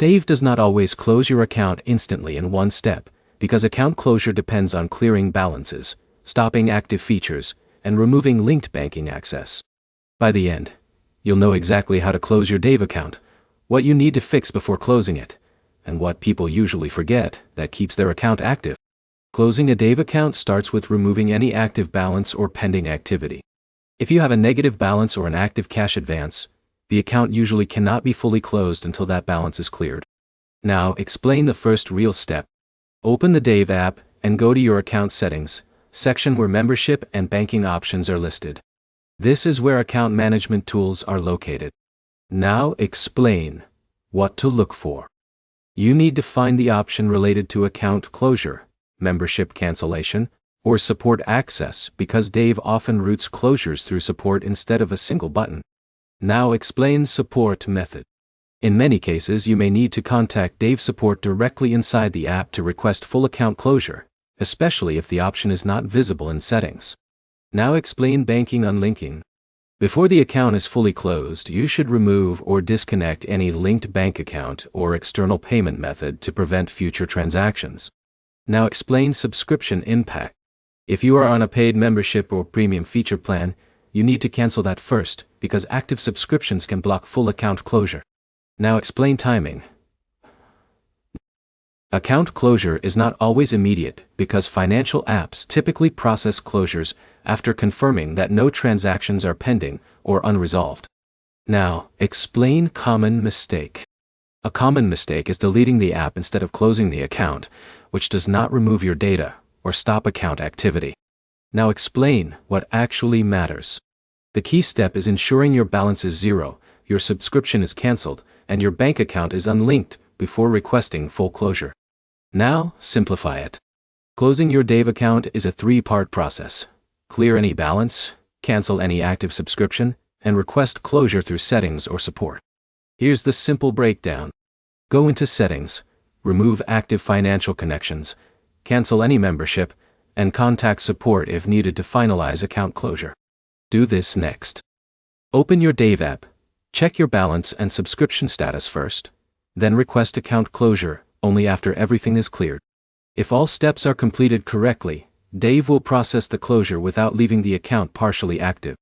Dave does not always close your account instantly in one step, because account closure depends on clearing balances, stopping active features, and removing linked banking access. By the end, you'll know exactly how to close your Dave account, what you need to fix before closing it, and what people usually forget that keeps their account active. Closing a Dave account starts with removing any active balance or pending activity. If you have a negative balance or an active cash advance, the account usually cannot be fully closed until that balance is cleared. Now, explain the first real step. Open the Dave app and go to your account settings section where membership and banking options are listed. This is where account management tools are located. Now, explain what to look for. You need to find the option related to account closure, membership cancellation, or support access because Dave often routes closures through support instead of a single button. Now explain support method. In many cases you may need to contact Dave support directly inside the app to request full account closure, especially if the option is not visible in settings. Now explain banking unlinking. Before the account is fully closed, you should remove or disconnect any linked bank account or external payment method to prevent future transactions. Now explain subscription impact. If you are on a paid membership or premium feature plan, you need to cancel that first, because active subscriptions can block full account closure. Now explain timing. Account closure is not always immediate because financial apps typically process closures after confirming that no transactions are pending or unresolved. Now, explain common mistake. A common mistake is deleting the app instead of closing the account, which does not remove your data or stop account activity. Now explain what actually matters. The key step is ensuring your balance is zero, your subscription is canceled, and your bank account is unlinked before requesting full closure. Now, simplify it. Closing your Dave account is a three-part process. Clear any balance, cancel any active subscription, and request closure through settings or support. Here's the simple breakdown. Go into settings, remove active financial connections, cancel any membership, and contact support if needed to finalize account closure. Do this next. Open your Dave app, check your balance and subscription status first, then request account closure only after everything is cleared. If all steps are completed correctly, Dave will process the closure without leaving the account partially active.